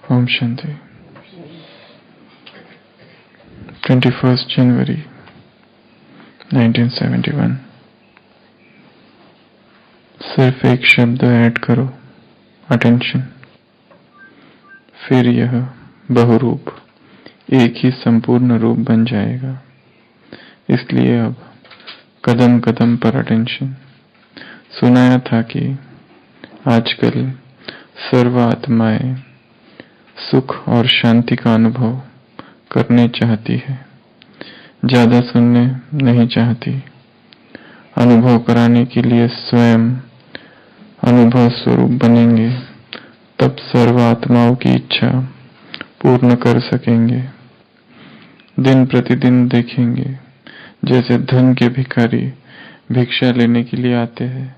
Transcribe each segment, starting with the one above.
ओम शांति। 21 जनवरी 1971। सिर्फ एक शब्द ऐड करो, अटेंशन। फिर यह बहुरूप एक ही संपूर्ण रूप बन जाएगा। इसलिए अब कदम कदम पर अटेंशन। सुनाया था कि आजकल सर्व आत्माएं सुख और शांति का अनुभव करने चाहती है, ज्यादा सुनने नहीं चाहती। अनुभव कराने के लिए स्वयं अनुभव स्वरूप बनेंगे, तब सर्व आत्माओं की इच्छा पूर्ण कर सकेंगे। दिन प्रतिदिन देखेंगे, जैसे धन के भिखारी भिक्षा लेने के लिए आते हैं,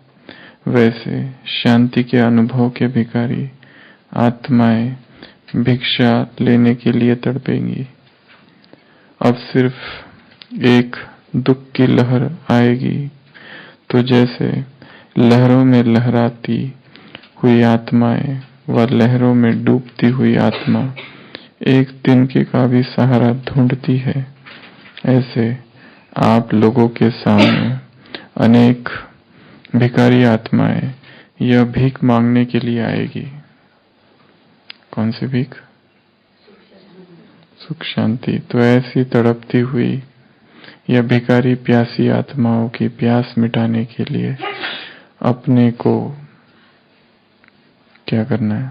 वैसे शांति के अनुभव के भिखारी आत्माएं भिक्षा लेने के लिए तड़पेंगी। अब सिर्फ एक दुख की लहर आएगी तो जैसे लहरों में लहराती हुई आत्माएं व लहरों में डूबती हुई आत्मा एक तिनके का भी सहारा ढूंढती है, ऐसे आप लोगों के सामने अनेक भिखारी आत्माएं यह भीख मांगने के लिए आएगी। कौन सी भीख? सुख शांति। तो ऐसी तड़पती हुई यह भिखारी प्यासी आत्माओं की प्यास मिटाने के लिए अपने को क्या करना है?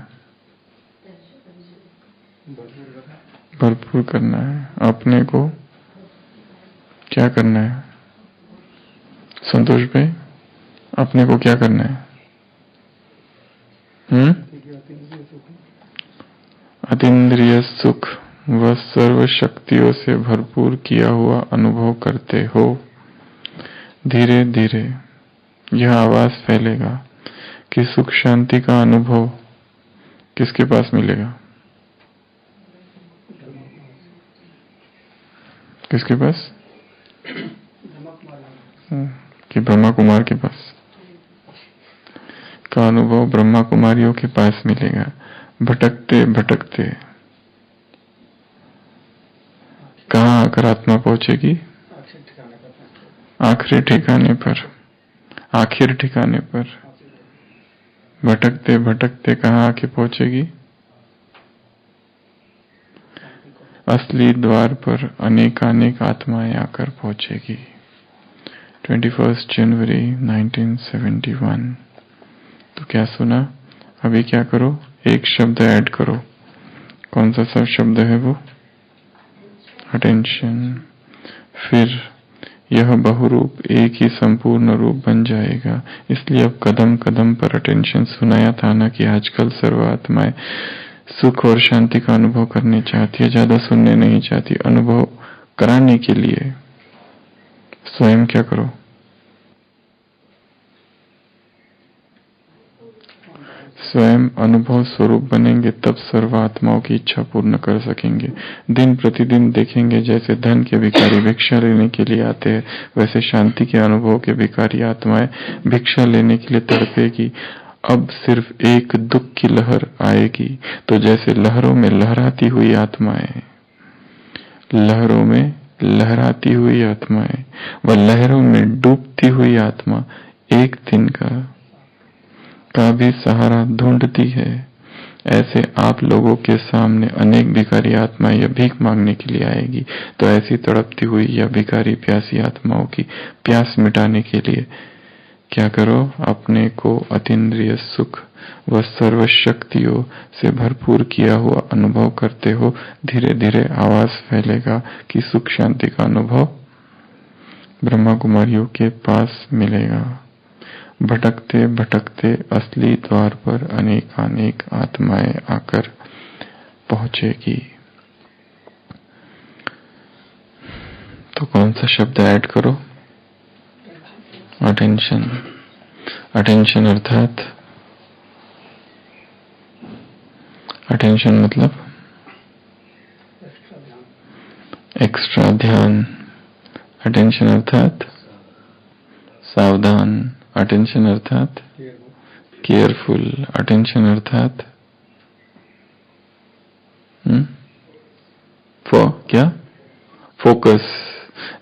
भरपूर करना है। अपने को क्या करना है? संतोष भाई, अपने को क्या करना है? अतीन्द्रिय सुख व सर्व शक्तियों से भरपूर किया हुआ अनुभव करते हो। धीरे धीरे यह आवाज फैलेगा कि सुख शांति का अनुभव किसके पास मिलेगा? किसके पास? कि ब्रह्मा कुमार के पास का अनुभव ब्रह्मा कुमारियों के पास मिलेगा। भटकते भटकते कहाँ आकर आत्मा पहुंचेगी? आखिरी ठिकाने पर। आखिर ठिकाने पर भटकते भटकते कहाँ आके पहुंचेगी? असली द्वार पर अनेकानेक आत्माएं आकर पहुंचेगी। 21 जनवरी 1971। तो क्या सुना? अभी क्या करो? एक शब्द ऐड करो। कौन सा सब शब्द है वो? अटेंशन। फिर यह बहुरूप एक ही संपूर्ण रूप बन जाएगा। इसलिए अब कदम कदम पर अटेंशन। सुनाया था ना कि आजकल सर्व आत्माएं सुख और शांति का अनुभव करने चाहती है, ज्यादा सुनने नहीं चाहती। अनुभव कराने के लिए स्वयं क्या करो? स्वयं अनुभव स्वरूप बनेंगे, तब सर्व आत्माओं की इच्छा पूर्ण कर सकेंगे। दिन प्रतिदिन देखेंगे, जैसे धन के भिखारी भिक्षा लेने के लिए आते हैं, वैसे शांति के अनुभव के भिखारी आत्माएं भिक्षा लेने के लिए तड़पेगी। अब सिर्फ एक दुख की लहर आएगी तो जैसे लहरों में लहराती हुई आत्माएं, लहरों में लहराती हुई आत्माएं व लहरों में डूबती हुई आत्मा एक दिन का भी सहारा ढूंढती है, ऐसे आप लोगों के सामने अनेक भिखारी आत्माएं यह भीख मांगने के लिए आएगी। तो ऐसी तड़पती हुई यह भिखारी प्यासी आत्माओं की प्यास मिटाने के लिए क्या करो? अपने को अतीन्द्रिय सुख व सर्व शक्तियों से भरपूर किया हुआ अनुभव करते हो। धीरे धीरे आवाज फैलेगा कि सुख शांति का अनुभव ब्रह्मा कुमारियों के पास मिलेगा। भटकते भटकते असली द्वार पर अनेकानेक आत्माएं आकर पहुंचेगी। तो कौन सा शब्द ऐड करो? अटेंशन। अटेंशन अर्थात अटेंशन मतलब एक्स्ट्रा ध्यान। अटेंशन अर्थात सावधान। अटेंशन अर्थात केयरफुल। अटेंशन अर्थात क्या? Focus,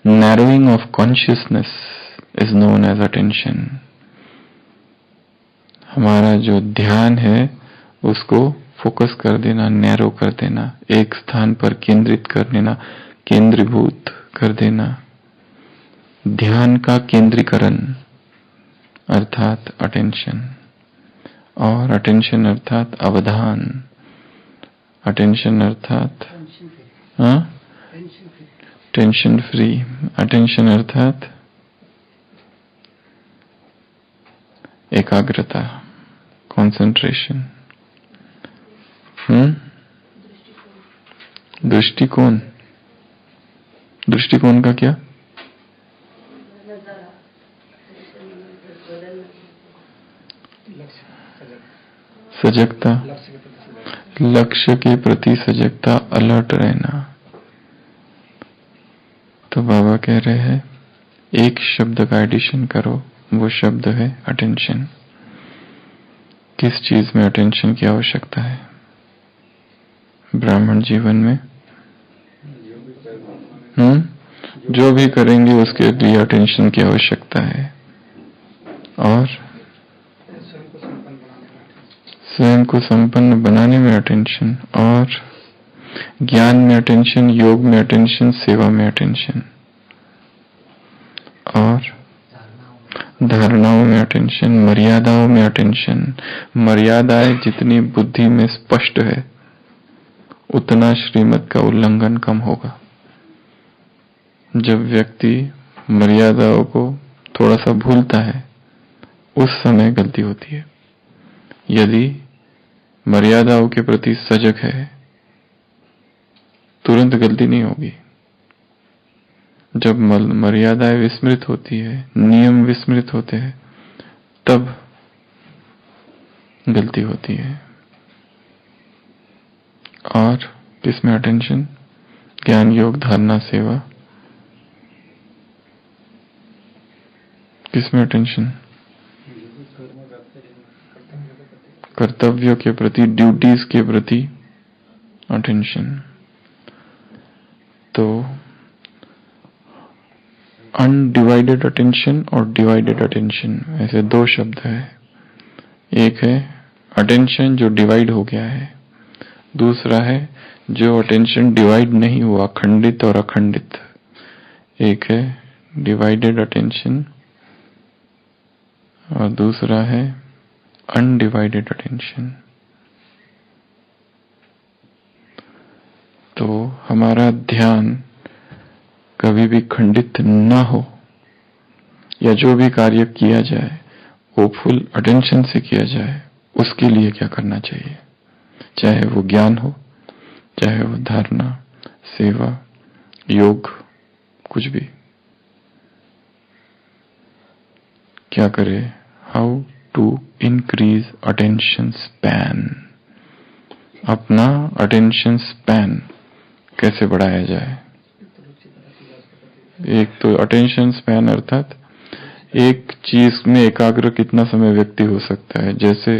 narrowing of consciousness is known as attention. हमारा जो ध्यान है उसको फोकस कर देना, नैरो कर देना, एक स्थान पर केंद्रित कर देना, केंद्रीभूत कर देना। ध्यान का केंद्रीकरण अर्थात अटेंशन, और अटेंशन अर्थात अवधान, अटेंशन अर्थात टेंशन फ्री, अटेंशन अर्थात एकाग्रता, कंसंट्रेशन। दृष्टिकोण, दृष्टिकोण का क्या? सजगता, लक्ष्य के प्रति सजगता, अलर्ट रहना। तो बाबा कह रहे हैं एक शब्द का एडिशन करो, वो शब्द है अटेंशन। किस चीज में अटेंशन की आवश्यकता है? ब्राह्मण जीवन में जो भी करेंगे उसके लिए अटेंशन की आवश्यकता है, और स्वयं को संपन्न बनाने में अटेंशन, और ज्ञान में अटेंशन, योग में अटेंशन, सेवा में अटेंशन, और धारणाओं में अटेंशन, मर्यादाओं में अटेंशन। मर्यादाएं जितनी बुद्धि में स्पष्ट है उतना श्रीमत का उल्लंघन कम होगा। जब व्यक्ति मर्यादाओं को थोड़ा सा भूलता है उस समय गलती होती है। यदि मर्यादाओं के प्रति सजग है तुरंत गलती नहीं होगी। जब मर्यादाएं विस्मृत होती है, नियम विस्मृत होते हैं, तब गलती होती है। और किसमें अटेंशन? ज्ञान, योग, धारणा, सेवा, किसमें अटेंशन? कर्तव्यों के प्रति, ड्यूटीज के प्रति अटेंशन। तो अनडिवाइडेड अटेंशन और डिवाइडेड अटेंशन, ऐसे दो शब्द है। एक है अटेंशन जो डिवाइड हो गया है, दूसरा है जो अटेंशन डिवाइड नहीं हुआ, खंडित और अखंडित। एक है डिवाइडेड अटेंशन और दूसरा है अनडिवाइडेड अटेंशन। तो हमारा ध्यान कभी भी खंडित ना हो, या जो भी कार्य किया जाए वो फुल अटेंशन से किया जाए, उसके लिए क्या करना चाहिए? चाहे वो ज्ञान हो, चाहे वो धारणा, सेवा, योग, कुछ भी। क्या करे? How to increase attention span. अपना अटेंशन स्पैन कैसे बढ़ाया जाए? एक तो अटेंशन स्पैन अर्थात एक चीज में एकाग्र कितना समय व्यक्ति हो सकता है। जैसे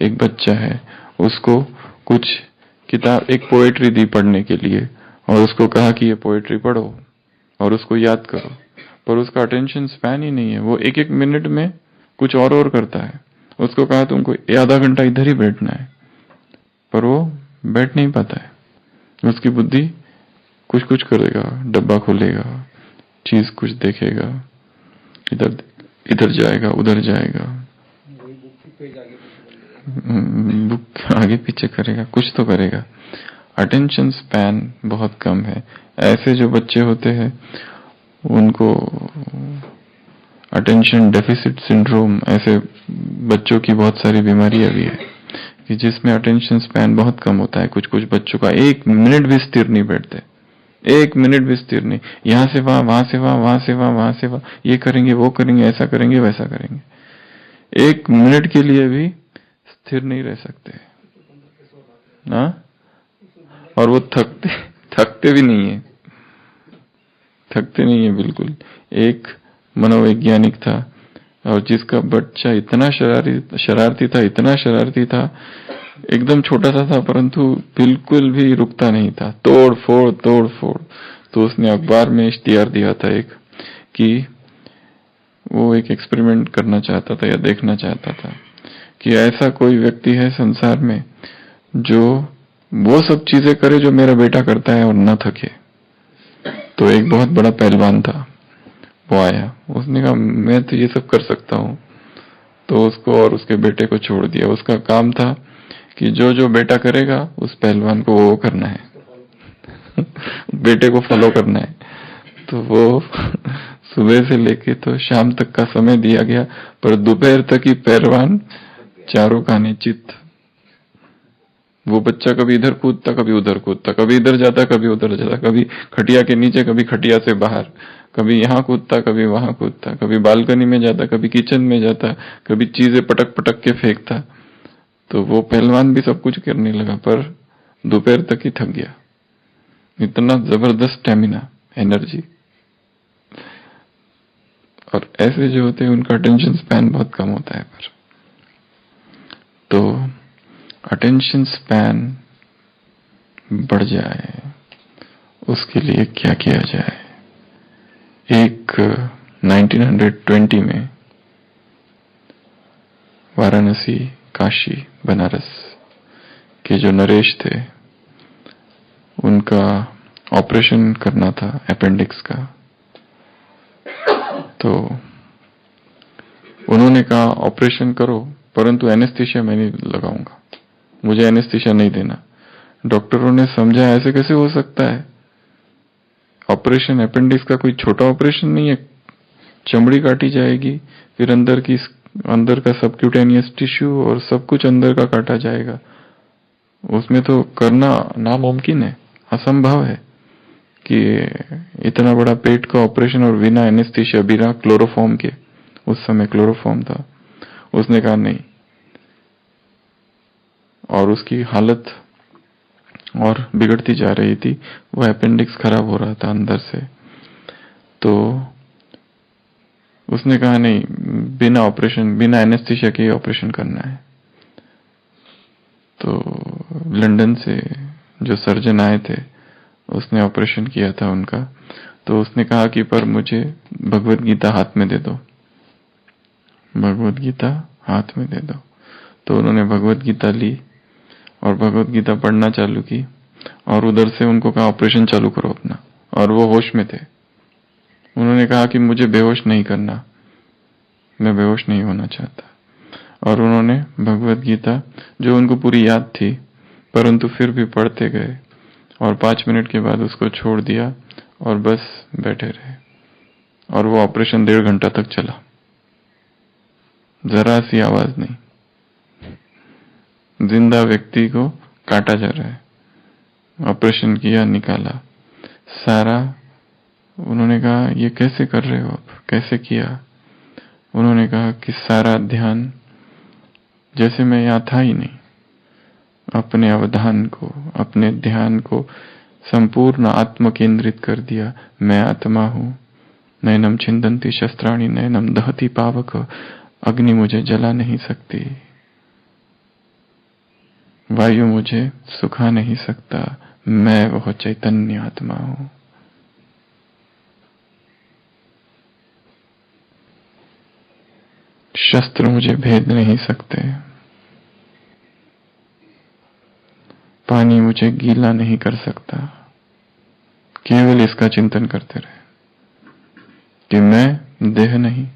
एक बच्चा है, उसको कुछ किताब, एक पोएट्री दी पढ़ने के लिए, और उसको कहा कि ये पोएट्री पढ़ो और उसको याद करो, पर उसका अटेंशन स्पैन ही नहीं है। वो एक एक मिनट में कुछ और करता है। उसको कहा तुमको आधा घंटा इधर ही बैठना है, पर वो बैठ नहीं पाता है। उसकी बुद्धि कुछ कुछ करेगा, डब्बा खोलेगा, चीज कुछ देखेगा, इधर इधर जाएगा, उधर जाएगा, बुक आगे पीछे करेगा, कुछ तो करेगा। अटेंशन स्पैन बहुत कम है। ऐसे जो बच्चे होते हैं उनको अटेंशन डेफिसिट सिंड्रोम, ऐसे बच्चों की बहुत सारी बीमारियां भी है कि जिसमें अटेंशन स्पैन बहुत कम होता है। कुछ कुछ बच्चों का एक मिनट भी स्थिर नहीं बैठते, एक मिनट भी स्थिर नहीं। यहां से वहां, वहां से वहां, वहां से वहां, वहां से वहां, ये करेंगे, वो करेंगे, ऐसा करेंगे, वैसा करेंगे। एक मिनट के लिए भी स्थिर नहीं रह सकते। हाँ, और वो थकते भी नहीं है, थकते नहीं है बिल्कुल। एक मनोवैज्ञानिक था और जिसका बच्चा इतना शरारती था, इतना शरारती था एकदम छोटा सा था, परंतु बिल्कुल भी रुकता नहीं था, तोड़ फोड़ तोड़ फोड़। तो उसने अखबार में इश्तिहार दिया था एक, कि वो एक एक्सपेरिमेंट करना चाहता था या देखना चाहता था कि ऐसा कोई व्यक्ति है संसार में जो वो सब चीजें करे जो मेरा बेटा करता है और न थके। तो एक बहुत बड़ा पहलवान था, वो आया, उसने कहा मैं तो ये सब कर सकता हूँ। तो उसको और उसके बेटे को छोड़ दिया। उसका काम था कि जो जो बेटा करेगा उस पहलवान को वो करना है बेटे को फॉलो करना है। तो वो सुबह से लेके तो शाम तक का समय दिया गया, पर दोपहर तक ही पहलवान चारों खाने चित। वो बच्चा कभी इधर कूदता, कभी उधर कूदता, कभी इधर जाता, कभी उधर जाता, कभी खटिया के नीचे, कभी खटिया से बाहर, कभी यहाँ कूदता, कभी वहां कूदता, कभी बालकनी में जाता, कभी किचन में जाता, कभी चीजें पटक पटक के फेंकता। तो वो पहलवान भी सब कुछ करने लगा, पर दोपहर तक ही थक गया। इतना जबरदस्त स्टेमिना, एनर्जी। और ऐसे जो होते हैं उनका अटेंशन स्पैन बहुत कम होता है। पर तो अटेंशन स्पैन बढ़ जाए उसके लिए क्या किया जाए? एक 1920 में वाराणसी, काशी, बनारस के जो नरेश थे, उनका ऑपरेशन करना था अपेंडिक्स का। तो उन्होंने कहा ऑपरेशन करो, परंतु एनेस्थीसिया मैं नहीं लगाऊंगा, मुझे एनेस्थीसिया नहीं देना। डॉक्टरों ने समझा ऐसे कैसे हो सकता है, ऑपरेशन अपेंडिक्स का कोई छोटा ऑपरेशन नहीं है, चमड़ी काटी जाएगी, फिर अंदर का सबक्यूटेनियस टिश्यू और सब कुछ अंदर का काटा जाएगा, उसमें तो करना नामुमकिन है, असंभव है कि इतना बड़ा पेट का ऑपरेशन और बिना एनेस्थीसिया, बिना क्लोरोफॉर्म के। उस समय क्लोरोफॉर्म था। उसने कहा नहीं, और उसकी हालत और बिगड़ती जा रही थी, वो अपेंडिक्स खराब हो रहा था अंदर से। तो उसने कहा नहीं, बिना ऑपरेशन, बिना एनेस्थीसिया के ऑपरेशन करना है। तो लंदन से जो सर्जन आए थे, उसने ऑपरेशन किया था उनका। तो उसने कहा कि पर मुझे भगवत गीता हाथ में दे दो, भगवत गीता हाथ में दे दो। तो उन्होंने भगवत गीता ली और भगवत गीता पढ़ना चालू की, और उधर से उनको कहा ऑपरेशन चालू करो अपना। और वो होश में थे। उन्होंने कहा कि मुझे बेहोश नहीं करना, मैं बेहोश नहीं होना चाहता। और उन्होंने भगवत गीता, जो उनको पूरी याद थी, परंतु फिर भी पढ़ते गए, और 5 मिनट के बाद उसको छोड़ दिया और बस बैठे रहे। और वो ऑपरेशन 1.5 घंटा तक चला, जरा सी आवाज नहीं, जिंदा व्यक्ति को काटा जा रहा है। ऑपरेशन किया, निकाला सारा। उन्होंने कहा ये कैसे कर रहे हो आप, कैसे किया? उन्होंने कहा कि सारा ध्यान जैसे मैं यहां था ही नहीं, अपने अवधान को, अपने ध्यान को संपूर्ण आत्म केंद्रित कर दिया। मैं आत्मा हूं, नैनम छिंदंती शस्त्राणि नैनम दहती पावक, अग्नि मुझे जला नहीं सकती, वायु मुझे सुखा नहीं सकता, मैं वह चैतन्य आत्मा हूं। शस्त्र मुझे भेद नहीं सकते, पानी मुझे गीला नहीं कर सकता। केवल इसका चिंतन करते रहे कि मैं देह नहीं,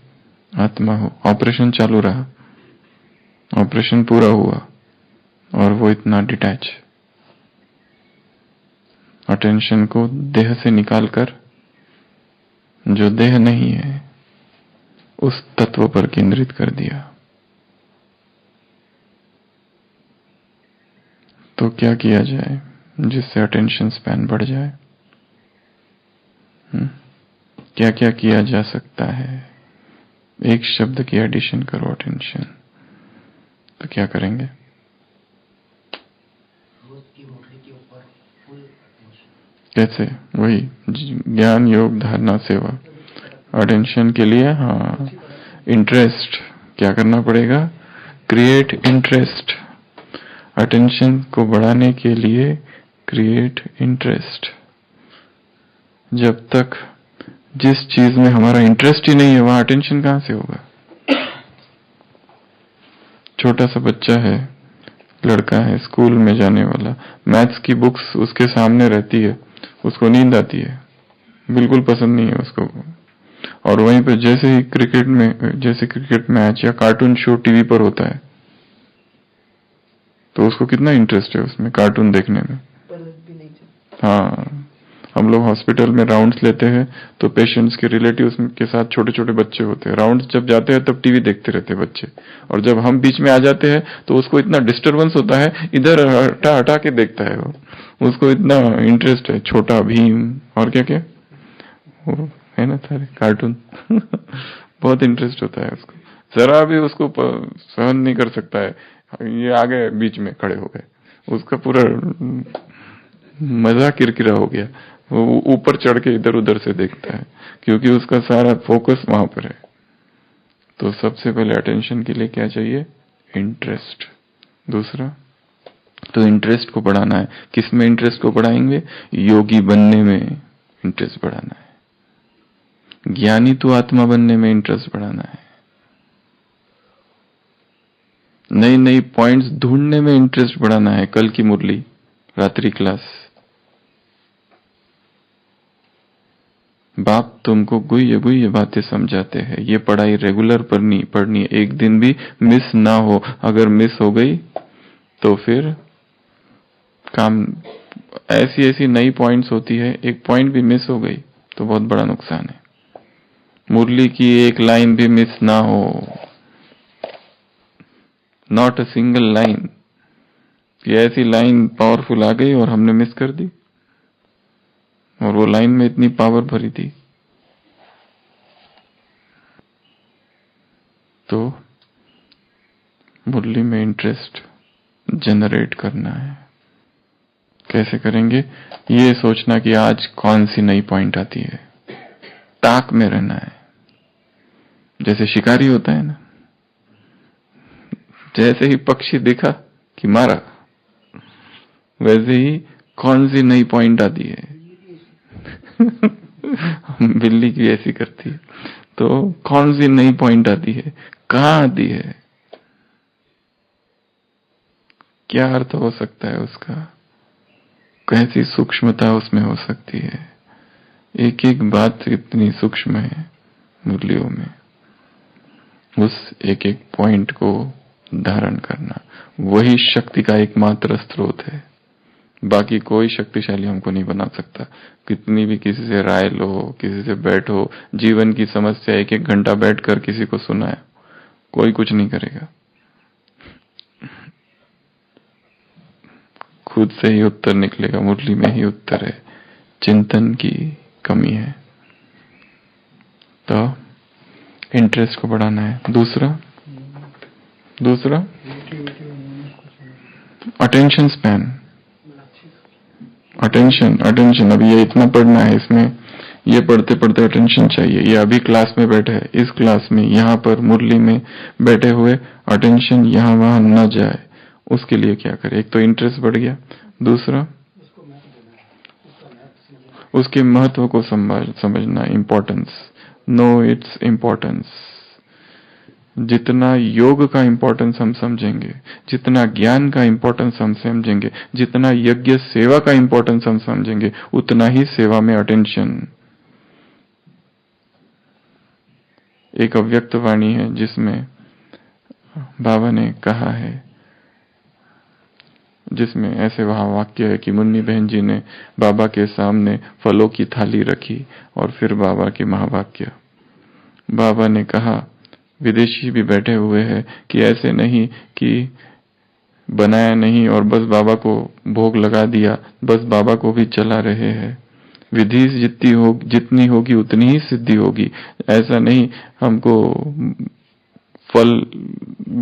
आत्मा हूं। ऑपरेशन चालू रहा, ऑपरेशन पूरा हुआ, और वो इतना डिटैच, अटेंशन को देह से निकालकर जो देह नहीं है उस तत्व पर केंद्रित कर दिया। तो क्या किया जाए जिससे अटेंशन स्पैन बढ़ जाए? क्या क्या किया जा सकता है? एक शब्द की एडिशन करो, अटेंशन। तो क्या करेंगे? कैसे? वही ज्ञान, योग, धारणा, सेवा। अटेंशन के लिए हाँ, इंटरेस्ट क्या करना पड़ेगा? Create interest. अटेंशन को बढ़ाने के लिए क्रिएट इंटरेस्ट। जब तक जिस चीज में हमारा इंटरेस्ट ही नहीं है वहां अटेंशन कहां से होगा। छोटा सा बच्चा है, लड़का है, स्कूल में जाने वाला, मैथ्स की बुक्स उसके सामने रहती है, उसको नींद आती है, बिल्कुल पसंद नहीं है उसको। और वहीं पे जैसे क्रिकेट मैच या कार्टून शो टीवी पर होता है तो उसको कितना इंटरेस्ट है उसमें, कार्टून देखने में। हाँ, हम लोग हॉस्पिटल में राउंड्स लेते हैं तो पेशेंट्स के रिलेटिव्स के साथ छोटे छोटे बच्चे होते हैं, राउंड्स जब जाते हैं तब टीवी देखते रहते हैं बच्चे, और जब हम बीच में आ जाते हैं तो उसको इतना डिस्टरबेंस होता है, इधर हटा हटा के देखता है वो, उसको इतना इंटरेस्ट है। छोटा भीम और क्या क्या वो है ना सारे कार्टून बहुत इंटरेस्ट होता है उसको, जरा भी उसको सहन नहीं कर सकता है, ये आ गए बीच में खड़े हो गए, उसका पूरा मजा किरकिरा हो गया, वो ऊपर चढ़ के इधर उधर से देखता है क्योंकि उसका सारा फोकस वहां पर है। तो सबसे पहले अटेंशन के लिए क्या चाहिए, इंटरेस्ट। दूसरा तो इंटरेस्ट को बढ़ाना है, किस में इंटरेस्ट को बढ़ाएंगे, योगी बनने में इंटरेस्ट बढ़ाना है, ज्ञानी तो आत्मा बनने में इंटरेस्ट बढ़ाना है, नई नई पॉइंट्स ढूंढने में इंटरेस्ट बढ़ाना है। कल की मुरली रात्रि क्लास, बाप तुमको गुह्य गुह्य बातें समझाते हैं, ये पढ़ाई रेगुलर पढ़नी है, एक दिन भी मिस ना हो, अगर मिस हो गई तो फिर काम, ऐसी ऐसी नई पॉइंट्स होती है, एक पॉइंट भी मिस हो गई तो बहुत बड़ा नुकसान है। मुरली की एक लाइन भी मिस ना हो, नॉट अ सिंगल लाइन, कि ऐसी लाइन पावरफुल आ गई और हमने मिस कर दी, और वो लाइन में इतनी पावर भरी थी। तो मुरली में इंटरेस्ट जनरेट करना है। कैसे करेंगे, ये सोचना कि आज कौन सी नई पॉइंट आती है, ताक में रहना है। जैसे शिकारी होता है ना, जैसे ही पक्षी दिखा कि मारा, वैसे ही कौन सी नई पॉइंट आती है बिल्ली की ऐसी करती है, तो कौन सी नई पॉइंट आती है, कहां आती है, क्या अर्थ हो सकता है उसका, कैसी सूक्ष्मता उसमें हो सकती है। एक एक बात इतनी सूक्ष्म है मुरलियों में, उस एक एक पॉइंट को धारण करना वही शक्ति का एकमात्र स्रोत है। बाकी कोई शक्तिशाली हमको नहीं बना सकता, कितनी भी किसी से राय लो, किसी से बैठो, जीवन की समस्या एक एक घंटा बैठकर किसी को सुनाए, कोई कुछ नहीं करेगा, खुद से ही उत्तर निकलेगा। मुरली में ही उत्तर है, चिंतन की कमी है। तो इंटरेस्ट को बढ़ाना है। दूसरा अटेंशन स्पैन, अटेंशन अभी ये इतना पढ़ना है, इसमें ये पढ़ते पढ़ते अटेंशन चाहिए। ये अभी क्लास में बैठे हैं, इस क्लास में यहाँ पर मुरली में बैठे हुए अटेंशन यहाँ वहां न जाए, उसके लिए क्या करें। एक तो इंटरेस्ट बढ़ गया, दूसरा उसके महत्व को समझना, इंपॉर्टेंस, नो इट्स इंपॉर्टेंस। जितना योग का इंपॉर्टेंस हम समझेंगे, जितना ज्ञान का इंपॉर्टेंस हम समझेंगे, जितना यज्ञ सेवा का इंपॉर्टेंस हम समझेंगे, उतना ही सेवा में अटेंशन। एक अव्यक्त वाणी है जिसमें बाबा ने कहा है, जिसमें ऐसे वहां वाक्य है कि मुन्नी बहन जी ने बाबा के सामने फलों की थाली रखी और फिर बाबा के महावाक्य। बाबा ने कहा, विदेशी भी बैठे हुए हैं, कि ऐसे नहीं कि बनाया नहीं और बस बाबा को भोग लगा दिया, बस बाबा को भी चला रहे हैं। विधि जितनी होगी उतनी ही सिद्धि होगी। ऐसा नहीं हमको फल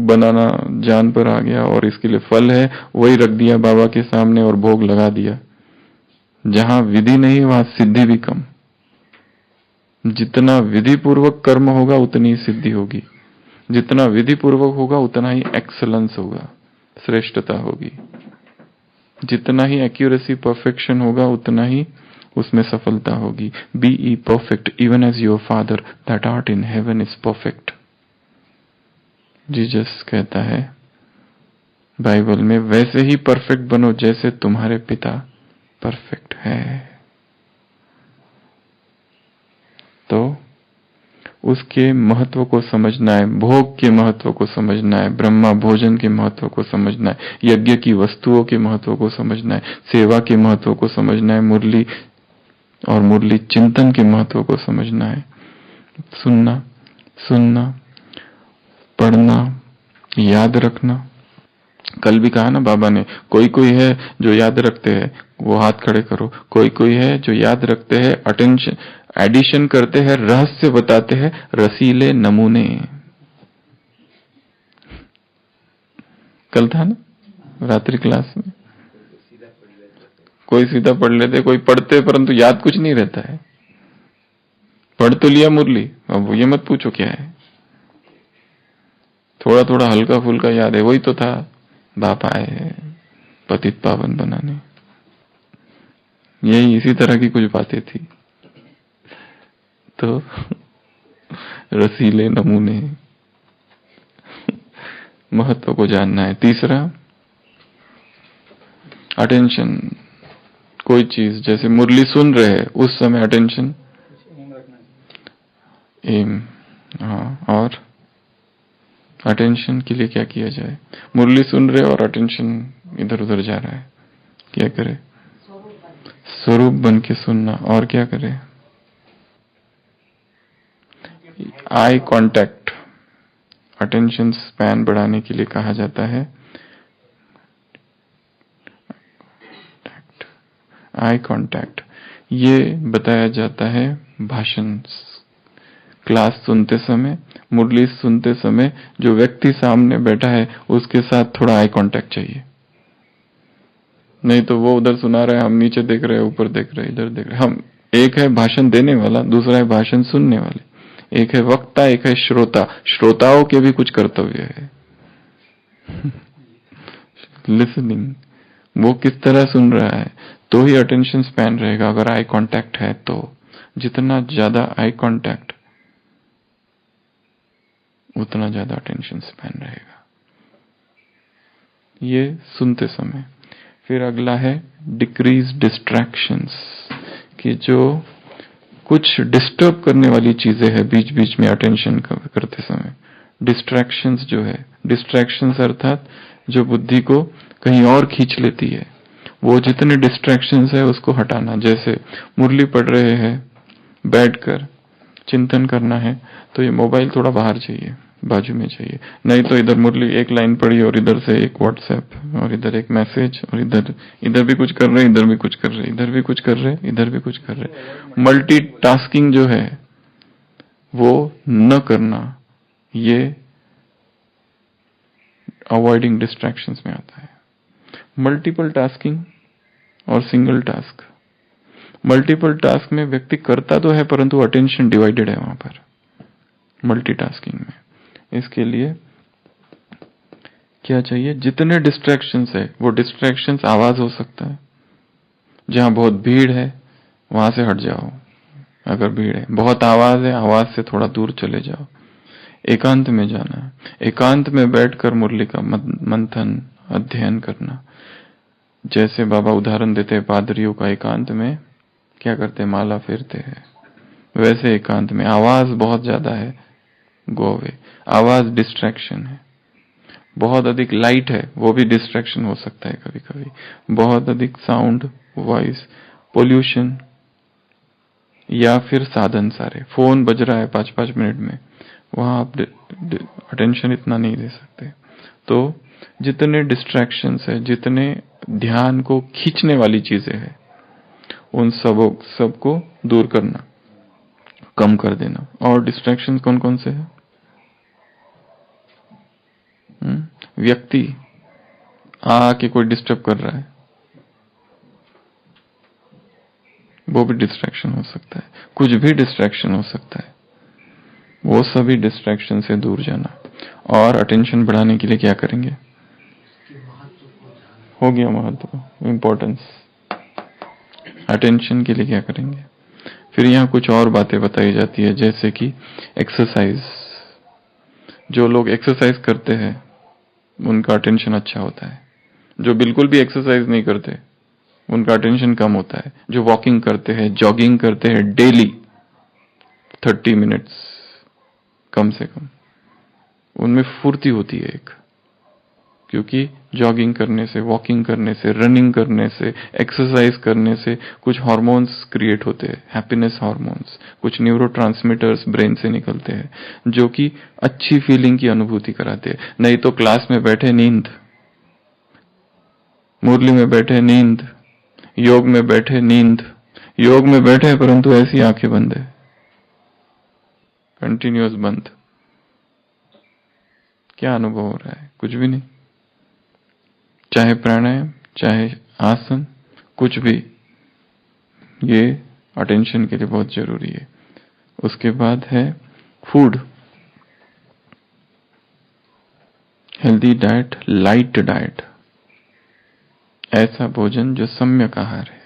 बनाना जान पर आ गया और इसके लिए फल है वही रख दिया बाबा के सामने और भोग लगा दिया। जहां विधि नहीं वहां सिद्धि भी कम। जितना विधि पूर्वक कर्म होगा उतनी ही सिद्धि होगी, जितना विधि पूर्वक होगा उतना ही एक्सलेंस होगा, श्रेष्ठता होगी। जितना ही एक्यूरेसी परफेक्शन होगा उतना ही उसमें सफलता होगी। Be ye perfect even as your father that art in heaven is perfect. Jesus कहता है बाइबल में, वैसे ही परफेक्ट बनो जैसे तुम्हारे पिता परफेक्ट है। तो उसके महत्व को समझना है, भोग के महत्व को समझना है, ब्रह्मा भोजन के महत्व को समझना है, यज्ञ की वस्तुओं के महत्व को समझना है, सेवा के महत्व को समझना है, मुरली और मुरली चिंतन के महत्व को समझना है। सुनना, पढ़ना, याद रखना। कल भी कहा ना बाबा ने, कोई कोई है जो याद रखते हैं, वो हाथ खड़े करो। कोई कोई है जो याद रखते हैं, अटेंशन एडिशन करते हैं, रहस्य बताते हैं, रसीले नमूने। कल था ना रात्रि क्लास में, कोई सीधा पढ़ लेते, कोई पढ़ते परंतु याद कुछ नहीं रहता है। पढ़ तो लिया मुरली, अब ये मत पूछो क्या है, थोड़ा थोड़ा हल्का फुल्का याद है। वही तो था, बाप आए पतित पावन बनाने। यही इसी तरह की कुछ बातें थी। तो रसीले नमूने, महत्व को जानना है। तीसरा, अटेंशन। कोई चीज जैसे मुरली सुन रहे हैं उस समय अटेंशन, एम। हाँ, और अटेंशन के लिए क्या किया जाए? मुरली सुन रहे और अटेंशन इधर उधर जा रहा है, क्या करे? स्वरूप बन के सुनना। और क्या करे? Eye contact. अटेंशन स्पैन बढ़ाने के लिए कहा जाता है आई कांटेक्ट। ये बताया जाता है भाषण, क्लास सुनते समय, मुरली सुनते समय जो व्यक्ति सामने बैठा है उसके साथ थोड़ा आई कांटेक्ट चाहिए। नहीं तो वो उधर सुना रहे, हम नीचे देख रहे, ऊपर देख रहे, इधर देख रहे। हम, एक है भाषण देने वाला, दूसरा है भाषण सुनने वाले। एक है वक्ता, एक है श्रोता। श्रोताओं के भी कुछ कर्तव्य है। लिसनिंग, वो किस तरह सुन रहा है तो ही अटेंशन स्पैन रहेगा। अगर आई कांटेक्ट है तो जितना ज्यादा आई कांटेक्ट उतना ज्यादा अटेंशन स्पैन रहेगा। ये सुनते समय। फिर अगला है डिक्रीज डिस्ट्रैक्शंस, कि जो कुछ डिस्टर्ब करने वाली चीजें हैं बीच बीच में अटेंशन करते समय। डिस्ट्रैक्शंस जो है, डिस्ट्रैक्शंस अर्थात जो बुद्धि को कहीं और खींच लेती है, वो जितने डिस्ट्रैक्शंस है उसको हटाना। जैसे मुरली पढ़ रहे हैं, बैठकर चिंतन करना है तो ये मोबाइल थोड़ा बाहर चाहिए, बाजू में चाहिए। नहीं तो इधर मुरली एक लाइन पढ़ी और इधर से एक व्हाट्सएप और इधर एक मैसेज और इधर भी कुछ कर रहे, इधर भी कुछ कर रहे, इधर भी कुछ कर रहे, इधर भी कुछ कर रहे। मल्टीटास्किंग जो है वो न करना, ये अवॉइडिंग डिस्ट्रैक्शंस में आता है। मल्टीपल टास्किंग और सिंगल टास्क। मल्टीपल टास्क में व्यक्ति करता तो है परंतु अटेंशन डिवाइडेड है वहां पर, मल्टीटास्किंग में। इसके लिए क्या चाहिए? जितने डिस्ट्रैक्शंस है, वो डिस्ट्रैक्शंस आवाज हो सकता है, जहां बहुत भीड़ है वहां से हट जाओ। अगर भीड़ है, बहुत आवाज है, आवाज से थोड़ा दूर चले जाओ। एकांत में जाना है, एकांत में बैठकर मुरली का मंथन अध्ययन करना। जैसे बाबा उदाहरण देते हैं पादरियों का, एकांत में क्या करते हैं? माला फेरते हैं। वैसे एकांत में आवाज बहुत ज्यादा है, गो अवे। आवाज डिस्ट्रैक्शन है। बहुत अधिक लाइट है, वो भी डिस्ट्रैक्शन हो सकता है कभी कभी। बहुत अधिक साउंड, वॉइस, पोल्यूशन, या फिर साधन सारे, फोन बज रहा है 5-5 मिनट में, वहां आप अटेंशन इतना नहीं दे सकते। तो जितने डिस्ट्रैक्शंस है, जितने ध्यान को खींचने वाली चीजें हैं, उन सबको दूर करना, कम कर देना। और डिस्ट्रैक्शंस कौन कौन से हैं? व्यक्ति आके कोई डिस्टर्ब कर रहा है, वो भी डिस्ट्रैक्शन हो सकता है। कुछ भी डिस्ट्रैक्शन हो सकता है। वो सभी डिस्ट्रैक्शन से दूर जाना। और अटेंशन बढ़ाने के लिए क्या करेंगे? हो गया महत्व, इम्पोर्टेंस। अटेंशन के लिए क्या करेंगे? फिर यहाँ कुछ और बातें बताई जाती है, जैसे कि एक्सरसाइज। जो लोग एक्सरसाइज करते हैं उनका अटेंशन अच्छा होता है। जो बिल्कुल भी एक्सरसाइज नहीं करते उनका अटेंशन कम होता है। जो वॉकिंग करते हैं, जॉगिंग करते हैं डेली 30 मिनट्स कम से कम, उनमें फुर्ती होती है एक। क्योंकि जॉगिंग करने से, वॉकिंग करने से, रनिंग करने से, एक्सरसाइज करने से कुछ हार्मोन्स क्रिएट होते हैं, हैप्पीनेस हार्मोन्स, कुछ न्यूरोट्रांसमीटर्स ब्रेन से निकलते हैं जो कि अच्छी फीलिंग की अनुभूति कराते हैं। नहीं तो क्लास में बैठे नींद, मुरली में बैठे नींद, योग में बैठे नींद, योग में बैठे परंतु ऐसी आंखें बंद है, कंटिन्यूअस बंद। क्या अनुभव हो रहा है? कुछ भी नहीं। चाहे प्राणायाम, चाहे आसन, कुछ भी, ये अटेंशन के लिए बहुत जरूरी है। उसके बाद है food, healthy diet, light diet. ऐसा भोजन जो सम्यक आहार है,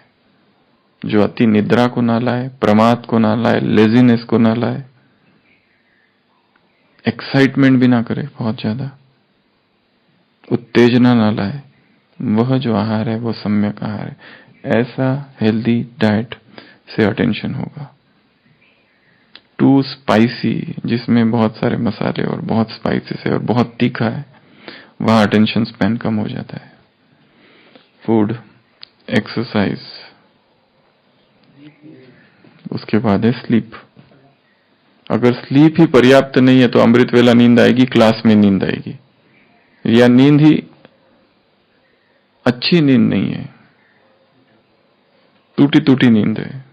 जो अति निद्रा को ना लाए, प्रमाद को ना लाए, लेजीनेस को ना लाए, एक्साइटमेंट भी ना करे बहुत ज्यादा, उत्तेजना ना लाए, वह जो आहार है वो सम्यक आहार है। ऐसा हेल्दी डाइट से अटेंशन होगा। टू स्पाइसी, जिसमें बहुत सारे मसाले और बहुत स्पाइसेस है और बहुत तीखा है, वहां अटेंशन स्पैन कम हो जाता है। फूड, एक्सरसाइज, उसके बाद है स्लीप। अगर स्लीप ही पर्याप्त नहीं है तो अमृत वेला नींद आएगी, क्लास में नींद आएगी, या नींद ही अच्छी नींद नहीं है, टूटी टूटी नींद है,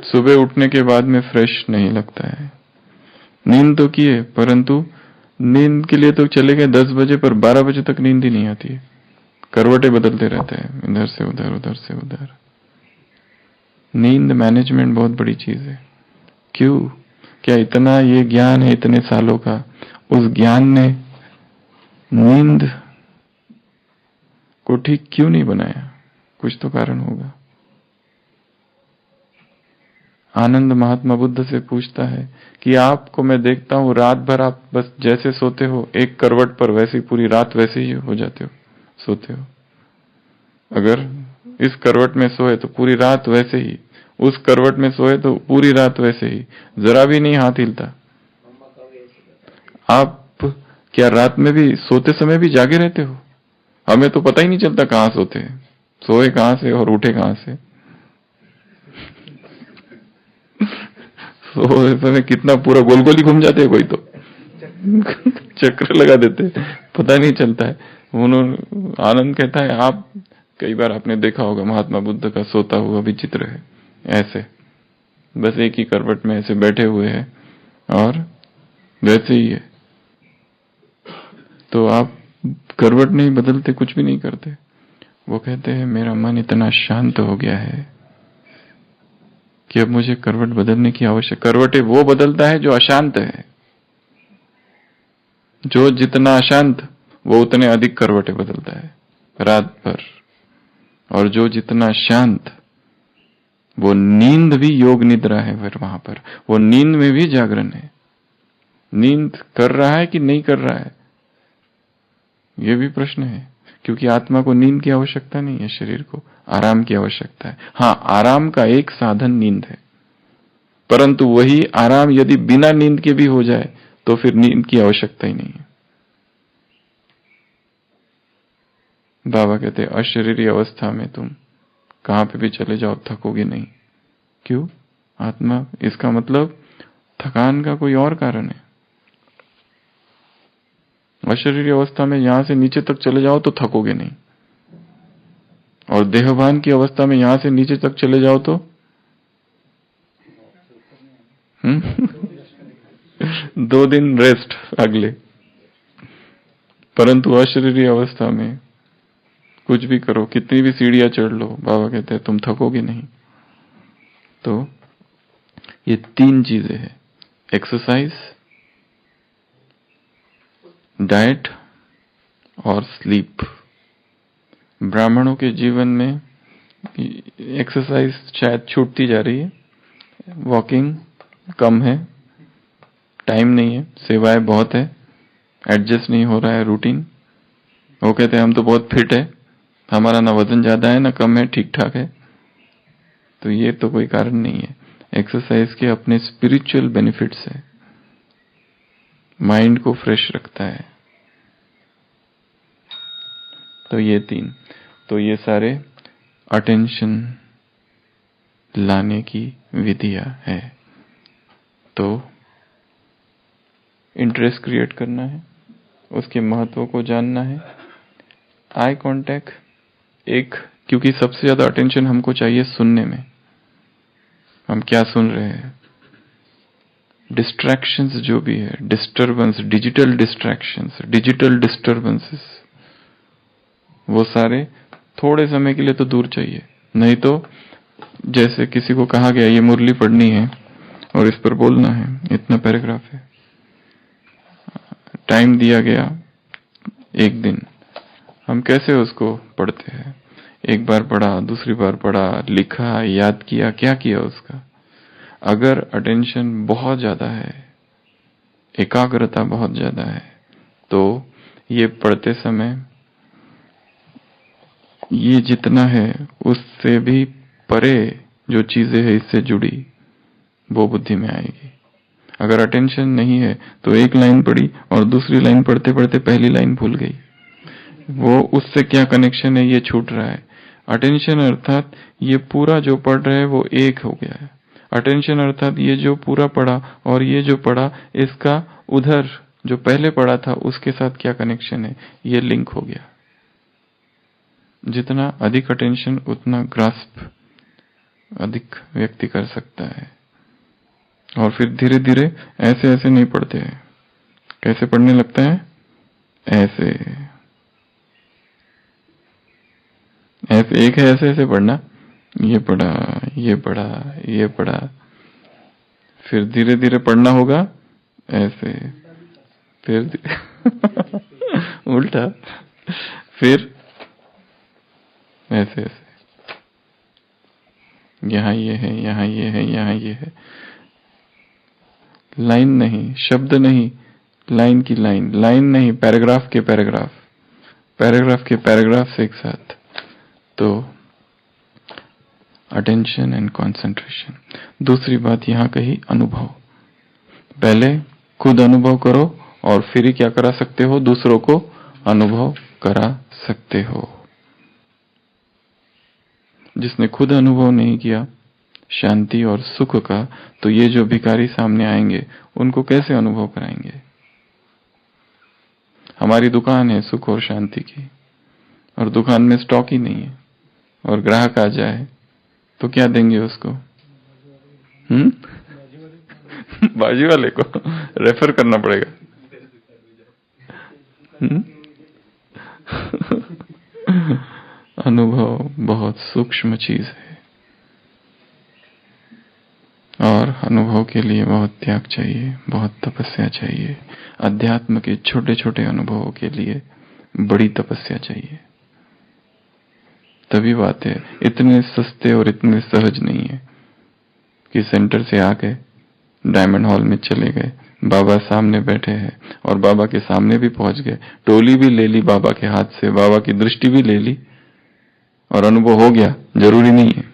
सुबह उठने के बाद में फ्रेश नहीं लगता है। नींद तो की है परंतु नींद के लिए तो चले गए 10 बजे, पर 12 बजे तक नींद ही नहीं आती है। करवटें बदलते रहते हैं, इधर से उधर, उधर से उधर। नींद मैनेजमेंट बहुत बड़ी चीज है। क्यों? क्या इतना ये ज्ञान है इतने सालों का, उस ज्ञान ने नींद को ठीक क्यों नहीं बनाया? कुछ तो कारण होगा। आनंद महात्मा बुद्ध से पूछता है कि आपको मैं देखता हूं रात भर आप बस जैसे सोते हो एक करवट पर, वैसे ही पूरी रात वैसे ही हो जाते हो, सोते हो। अगर इस करवट में सोए तो पूरी रात वैसे ही, उस करवट में सोए तो पूरी रात वैसे ही, जरा भी नहीं हाथ हिलता। आप क्या रात में भी सोते समय भी जागे रहते हो? हमें तो पता ही नहीं चलता कहां सोते हैं, सोए कहां से और उठे कहां से। सोए समय कितना पूरा गोल गोल ही घूम जाते हैं, कोई तो चक्कर लगा देते, पता नहीं चलता है। उन्होंने, आनंद कहता है, आप कई बार आपने देखा होगा महात्मा बुद्ध का सोता हुआ भी चित्र है, ऐसे बस एक ही करवट में ऐसे बैठे हुए हैं और वैसे ही है। तो आप करवट नहीं बदलते, कुछ भी नहीं करते। वो कहते हैं मेरा मन इतना शांत हो गया है कि अब मुझे करवट बदलने की आवश्यकता। करवटें वो बदलता है जो अशांत है। जो जितना अशांत वो उतने अधिक करवटें बदलता है रात भर, और जो जितना शांत वो नींद भी योग निद्रा है। फिर वहां पर वो नींद में भी जागरण है। नींद कर रहा है कि नहीं कर रहा है, ये भी प्रश्न है। क्योंकि आत्मा को नींद की आवश्यकता नहीं है, शरीर को आराम की आवश्यकता है। हाँ, आराम का एक साधन नींद है, परंतु वही आराम यदि बिना नींद के भी हो जाए तो फिर नींद की आवश्यकता ही नहीं है। बाबा कहते हैं अशरीरी अवस्था में तुम कहां पे भी चले जाओ थकोगे नहीं। क्यों? आत्मा, इसका मतलब थकान का कोई और कारण है। अशरीरी अवस्था में यहां से नीचे तक चले जाओ तो थकोगे नहीं, और देहभान की अवस्था में यहां से नीचे तक चले जाओ तो 2 दिन रेस्ट अगले। परंतु अशरीरी अवस्था में कुछ भी करो, कितनी भी सीढ़ियां चढ़ लो, बाबा कहते हैं तुम थकोगे नहीं। तो ये 3 चीजें हैं, एक्सरसाइज, डाइट और स्लीप। ब्राह्मणों के जीवन में एक्सरसाइज शायद छूटती जा रही है, वॉकिंग कम है, टाइम नहीं है, सेवाएं बहुत है, एडजस्ट नहीं हो रहा है रूटीन। वो कहते हैं हम तो बहुत फिट है, हमारा ना वजन ज्यादा है ना कम है, ठीक ठाक है। तो ये तो कोई कारण नहीं है। एक्सरसाइज के अपने स्पिरिचुअल बेनिफिट्स है, माइंड को फ्रेश रखता है। तो ये 3, तो ये सारे अटेंशन लाने की विधियां है। तो इंटरेस्ट क्रिएट करना है, उसके महत्व को जानना है। आई कांटेक्ट एक, क्योंकि सबसे ज्यादा अटेंशन हमको चाहिए सुनने में, हम क्या सुन रहे हैं। डिस्ट्रैक्शंस जो भी है, disturbance, digital distractions, digital disturbances, वो सारे थोड़े समय के लिए तो दूर चाहिए। नहीं तो जैसे किसी को कहा गया ये मुरली पढ़नी है और इस पर बोलना है, इतना पैराग्राफ है, टाइम दिया गया 1 दिन, हम कैसे उसको पढ़ते हैं? एक बार पढ़ा, दूसरी बार पढ़ा, लिखा, याद किया, क्या किया उसका? अगर अटेंशन बहुत ज्यादा है, एकाग्रता बहुत ज्यादा है, तो ये पढ़ते समय ये जितना है उससे भी परे जो चीजें हैं इससे जुड़ी, वो बुद्धि में आएगी। अगर अटेंशन नहीं है तो एक लाइन पढ़ी और दूसरी लाइन पढ़ते पढ़ते पहली लाइन भूल गई, वो उससे क्या कनेक्शन है ये छूट रहा है। अटेंशन अर्थात ये पूरा जो पढ़ रहे हैं वो एक हो गया है। अटेंशन अर्थात ये जो पूरा पढ़ा और ये जो पढ़ा, इसका उधर जो पहले पढ़ा था उसके साथ क्या कनेक्शन है, ये लिंक हो गया। जितना अधिक अटेंशन उतना ग्रास्प अधिक व्यक्ति कर सकता है। और फिर धीरे धीरे ऐसे ऐसे नहीं पढ़ते हैं। कैसे पढ़ने लगता है? ऐसे ऐसे, एक है ऐसे ऐसे पढ़ना, ये पढ़ा, ये पढ़ा, ये पढ़ा, फिर धीरे धीरे पढ़ना होगा ऐसे, फिर उल्टा, फिर ऐसे ऐसे, यहाँ ये है, यहाँ ये है, यहाँ ये है। लाइन नहीं, शब्द नहीं, लाइन की लाइन, लाइन नहीं, पैराग्राफ के पैराग्राफ, पैराग्राफ के पैराग्राफ एक साथ। तो अटेंशन एंड कंसंट्रेशन। दूसरी बात यहां कही अनुभव। पहले खुद अनुभव करो और फिर ही क्या करा सकते हो, दूसरों को अनुभव करा सकते हो। जिसने खुद अनुभव नहीं किया शांति और सुख का, तो ये जो भिखारी सामने आएंगे उनको कैसे अनुभव कराएंगे? हमारी दुकान है सुख और शांति की, और दुकान में स्टॉक ही नहीं है, और ग्राहक आ जाए तो क्या देंगे उसको? बाजू वाले को रेफर करना पड़ेगा। अनुभव बहुत सूक्ष्म चीज है, और अनुभव के लिए बहुत त्याग चाहिए, बहुत तपस्या चाहिए। अध्यात्म के छोटे छोटे अनुभवों के लिए बड़ी तपस्या चाहिए। तभी बात है, इतने सस्ते और इतने सहज नहीं है कि सेंटर से आके डायमंड हॉल में चले गए, बाबा सामने बैठे हैं और बाबा के सामने भी पहुंच गए, टोली भी ले ली बाबा के हाथ से, बाबा की दृष्टि भी ले ली और अनुभव हो गया। जरूरी नहीं है।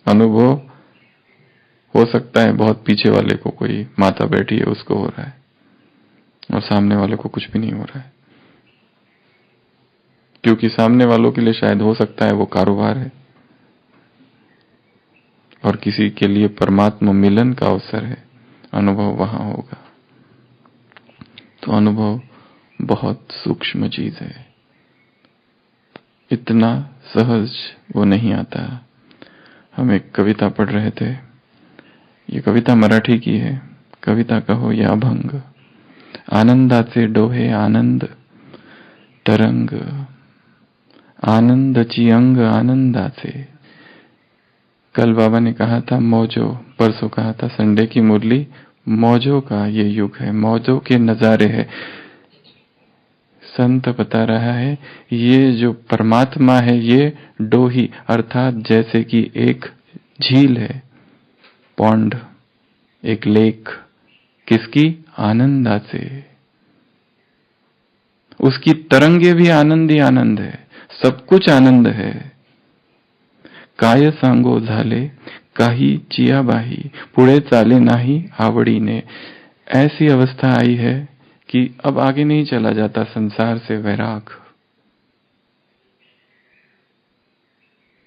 अनुभव हो सकता है बहुत पीछे वाले को, कोई माता बैठी है उसको हो रहा है, और सामने वाले को कुछ भी नहीं हो रहा है, क्योंकि सामने वालों के लिए शायद हो सकता है वो कारोबार है, और किसी के लिए परमात्मा मिलन का अवसर है, अनुभव वहां होगा। तो अनुभव बहुत सूक्ष्म चीज है, इतना सहज वो नहीं आता। हम एक कविता पढ़ रहे थे, ये कविता मराठी की है, कविता कहो या अभंग। आनंदाचे डोहे आनंद तरंग, आनंदची अंग आनंदाचे। कल बाबा ने कहा था मौजो, परसों कहा था संडे की मुरली, मौजों का ये युग है, मौजों के नजारे है। संत बता रहा है ये जो परमात्मा है ये डोही अर्थात जैसे कि एक झील है, पॉन्ड, एक लेक, किसकी? आनंदा से। उसकी तरंगे भी आनंद ही आनंद है, सब कुछ आनंद है। काय सांगो झाले काही चियाबाही, पुढे चाले नाही आवडीने। ऐसी अवस्था आई है कि अब आगे नहीं चला जाता संसार से वैराग।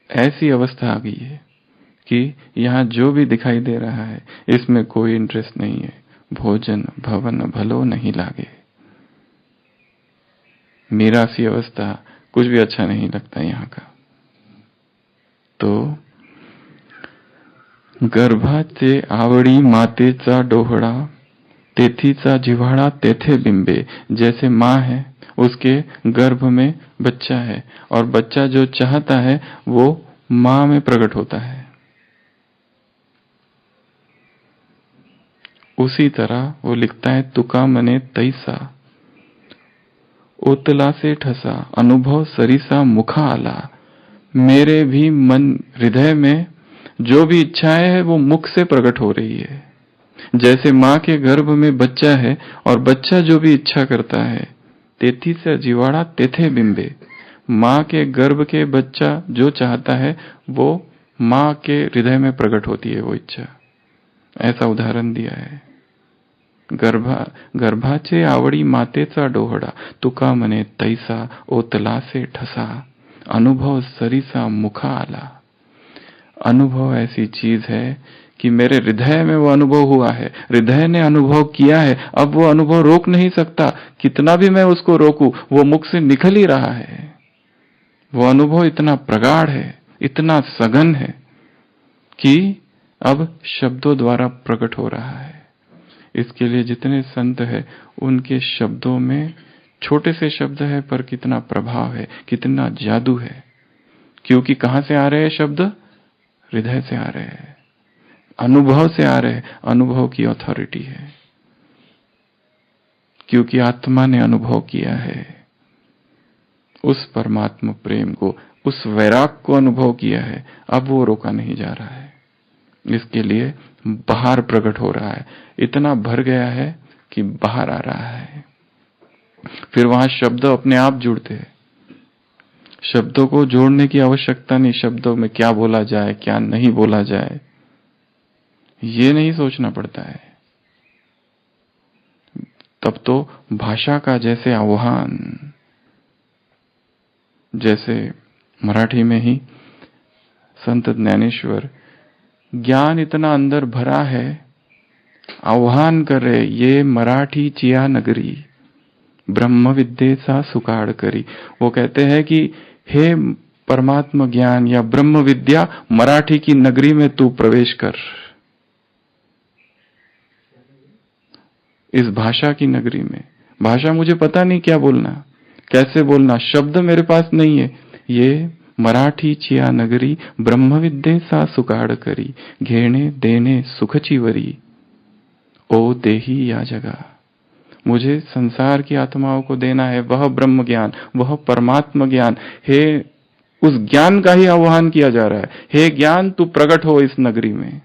ऐसी अवस्था आ गई है कि यहां जो भी दिखाई दे रहा है इसमें कोई इंटरेस्ट नहीं है। भोजन भवन भलो नहीं लागे, मेरा सी अवस्था, कुछ भी अच्छा नहीं लगता यहाँ का। तो गर्भाचे आवडी मातेचा डोहड़ा, तेथीचा जिव्हाळा तेथे बिंबे। जैसे माँ है, उसके गर्भ में बच्चा है और बच्चा जो चाहता है वो माँ में प्रकट होता है। उसी तरह वो लिखता है, तुका मने तैसा ओतला से ठसा, अनुभव सरिसा मुखा आला। मेरे भी मन हृदय में जो भी इच्छाएं है वो मुख से प्रकट हो रही है। जैसे माँ के गर्भ में बच्चा है और बच्चा जो भी इच्छा करता है, तेथी से जीवाड़ा तेथे बिंबे। माँ के गर्भ के बच्चा जो चाहता है वो माँ के हृदय में प्रकट होती है वो इच्छा। ऐसा उदाहरण दिया है। गर्भाचे आवडी मातेचा डोहडा, तुका मने तैसा ओतला से ठसा, अनुभव सरिसा मुखा आला। अनुभव ऐसी चीज है कि मेरे हृदय में वो अनुभव हुआ है, हृदय ने अनुभव किया है, अब वो अनुभव रोक नहीं सकता। कितना भी मैं उसको रोकूं वो मुख से निकल ही रहा है। वो अनुभव इतना प्रगाढ़ है, इतना सघन है कि अब शब्दों द्वारा प्रकट हो रहा है। इसके लिए जितने संत हैं उनके शब्दों में छोटे से शब्द है पर कितना प्रभाव है, कितना जादू है। क्योंकि कहां से आ रहे हैं शब्द? हृदय से आ रहे हैं, अनुभव से आ रहे हैं। अनुभव की अथॉरिटी है क्योंकि आत्मा ने अनुभव किया है उस परमात्मा प्रेम को, उस वैराग को अनुभव किया है। अब वो रोका नहीं जा रहा है, इसके लिए बाहर प्रकट हो रहा है। इतना भर गया है कि बाहर आ रहा है। फिर वहां शब्द अपने आप जुड़ते हैं। शब्दों को जोड़ने की आवश्यकता नहीं। शब्दों में क्या बोला जाए क्या नहीं बोला जाए ये नहीं सोचना पड़ता है। तब तो भाषा का जैसे आह्वान, जैसे मराठी में ही संत ज्ञानेश्वर ज्ञान इतना अंदर भरा है, आह्वान कर रहे, ये मराठी चिया नगरी ब्रह्म विद्येचा सुकाळ करी। वो कहते हैं कि हे परमात्मा ज्ञान या ब्रह्म विद्या, मराठी की नगरी में तू प्रवेश कर। इस भाषा की नगरी में, भाषा मुझे पता नहीं क्या बोलना, कैसे बोलना, शब्द मेरे पास नहीं है। ये मराठी चिया नगरी ब्रह्म विद्येचा सुकाळ करी, घेणे देणे सुखची वरी, ओ देही या जगा। मुझे संसार की आत्माओं को देना है वह ब्रह्म ज्ञान, वह परमात्मा ज्ञान। हे, उस ज्ञान का ही आह्वान किया जा रहा है। हे ज्ञान तू प्रकट हो इस नगरी में।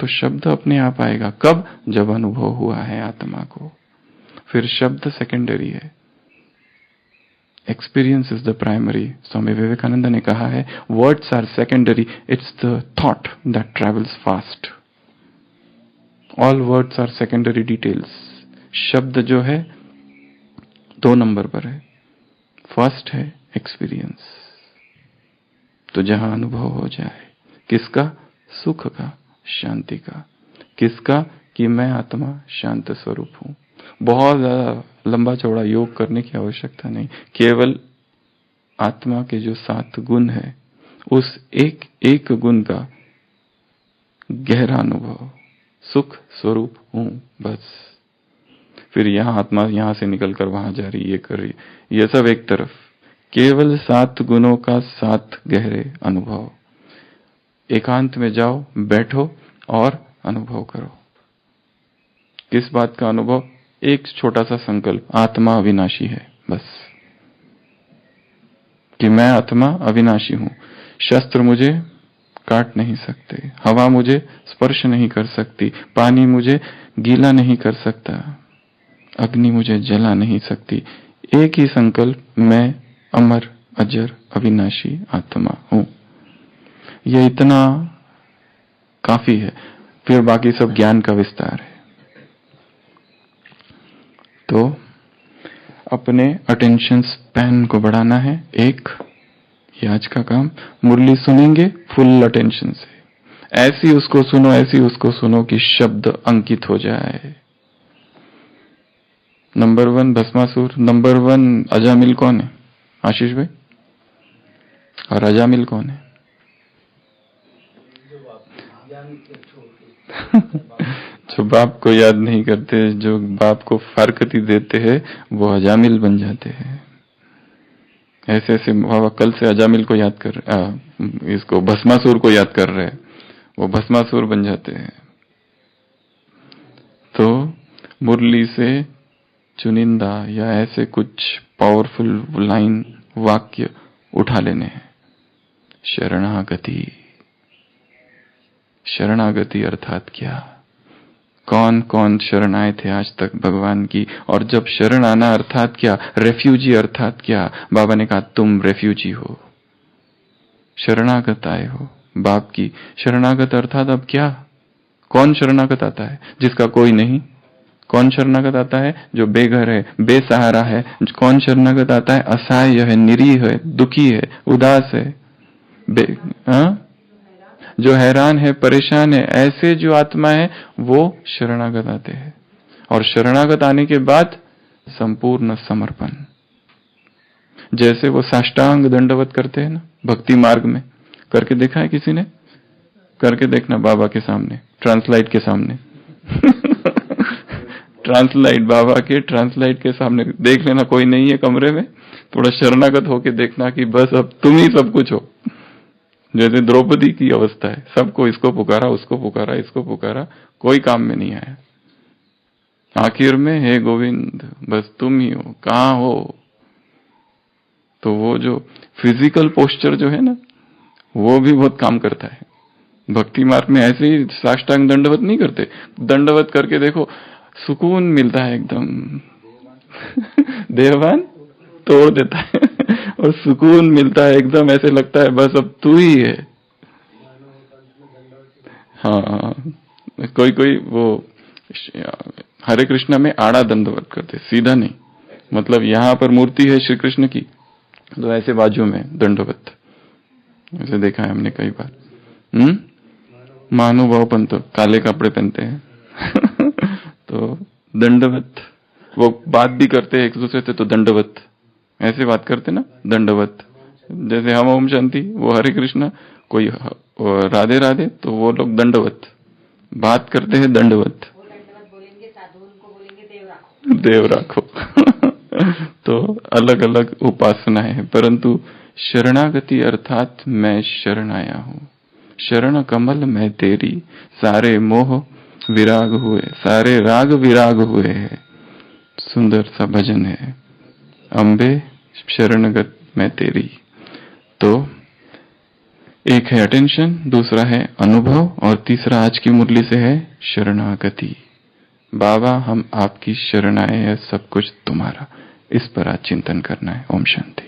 तो शब्द अपने आप आएगा। कब? जब अनुभव हुआ है आत्मा को। फिर शब्द सेकेंडरी है, experience is the primary. Swami Vivekananda ने कहा है, words are secondary, it's the thought that travels fast. All words are secondary details. शब्द जो है 2 नंबर पर है, फर्स्ट है एक्सपीरियंस। तो जहां अनुभव हो जाए किसका? सुख का, शांति का। किसका? कि मैं आत्मा शांत स्वरूप हूं। बहुत ज्यादा लंबा चौड़ा योग करने की आवश्यकता नहीं, केवल आत्मा के जो 7 गुण है उस एक एक गुण का गहरा अनुभव, सुख स्वरूप हूं, बस। फिर यहां आत्मा यहां से निकलकर वहां जा रही, ये कर रही, ये सब एक तरफ। केवल 7 गुणों का 7 गहरे अनुभव। एकांत में जाओ, बैठो और अनुभव करो। किस बात का अनुभव? एक छोटा सा संकल्प, आत्मा अविनाशी है, बस, कि मैं आत्मा अविनाशी हूं। शस्त्र मुझे काट नहीं सकते, हवा मुझे स्पर्श नहीं कर सकती, पानी मुझे गीला नहीं कर सकता, अग्नि मुझे जला नहीं सकती। एक ही संकल्प, मैं अमर अजर अविनाशी आत्मा हूं। यह इतना काफी है, फिर बाकी सब ज्ञान का विस्तार है। तो अपने अटेंशन स्पैन को बढ़ाना है। एक, ये आज का काम, मुरली सुनेंगे फुल अटेंशन से, ऐसी उसको सुनो, ऐसी उसको सुनो कि शब्द अंकित हो जाए। नंबर 1 भस्मासुर, नंबर 1 अजामिल कौन है? आशीष भाई, और अजामिल कौन है? जो बाप को याद नहीं करते, जो बाप को फरकती देते हैं, वो अजामिल बन जाते हैं। ऐसे ऐसे बाबा कल से अजामिल को याद कर, इसको भस्मासुर को याद कर रहे हैं, वो भस्मासुर बन जाते हैं। तो मुरली से चुनिंदा या ऐसे कुछ पावरफुल लाइन, वाक्य उठा लेने हैं। शरणागति, शरणागति अर्थात क्या? कौन कौन शरण आए थे आज तक भगवान की, और जब शरण आना अर्थात क्या? रेफ्यूजी अर्थात क्या? बाबा ने कहा तुम रेफ्यूजी हो, शरणागत आए हो बाप की। शरणागत अर्थात अब क्या? कौन शरणागत आता है? जिसका कोई नहीं। कौन शरणागत आता है? जो बेघर है, बेसहारा है। कौन शरणागत आता है? असहाय है, निरीह है, दुखी है, उदास है, जो हैरान है, परेशान है। ऐसे जो आत्मा है वो शरणागत आते हैं। और शरणागत आने के बाद संपूर्ण समर्पण, जैसे वो साष्टांग दंडवत करते हैं ना भक्ति मार्ग में, करके देखा है किसी ने? करके देखना बाबा के सामने, ट्रांसलाइट के सामने ट्रांसलाइट, बाबा के ट्रांसलाइट के सामने देख लेना, कोई नहीं है कमरे में, थोड़ा शरणागत होके देखना कि बस अब तुम ही सब कुछ हो। जैसे द्रौपदी की अवस्था है, सबको इसको पुकारा, उसको पुकारा, इसको पुकारा, कोई काम में नहीं आया। आखिर में हे गोविंद बस तुम ही हो, कहां हो? तो वो जो फिजिकल पोस्चर जो है ना, वो भी बहुत काम करता है। भक्ति मार्ग में ऐसे ही साष्टांग दंडवत नहीं करते, दंडवत करके देखो, सुकून मिलता है एकदम देहभान तोड़ देता है और सुकून मिलता है एकदम, ऐसे लगता है बस अब तू ही है। हाँ, कोई कोई वो हरे कृष्णा में आड़ा दंडवत करते, सीधा नहीं, मतलब यहां पर मूर्ति है श्री कृष्ण की, तो ऐसे बाजू में दंडवत, ऐसे देखा है हमने कई बार। महानुभाव पंत काले कपड़े पहनते हैं तो दंडवत, वो बात भी करते हैं एक दूसरे से, तो दंडवत, ऐसे बात करते ना, दंडवत। जैसे हम ओम शांति, वो हरे कृष्णा, कोई राधे राधे, तो वो लोग दंडवत बात करते हैं, दंडवत। देव राखो तो अलग अलग उपासनाएं हैं, परंतु शरणागति अर्थात मैं शरण आया हूं, शरण कमल मैं तेरी, सारे मोह विराग हुए, सारे राग विराग हुए हैं। सुंदर सा भजन है, अम्बे शरणगत मैं तेरी। तो एक है अटेंशन, दूसरा है अनुभव, और तीसरा आज की मुरली से है शरणागति। बाबा हम आपकी शरण आए हैं, सब कुछ तुम्हारा। इस पर आज चिंतन करना है। ओम शांति।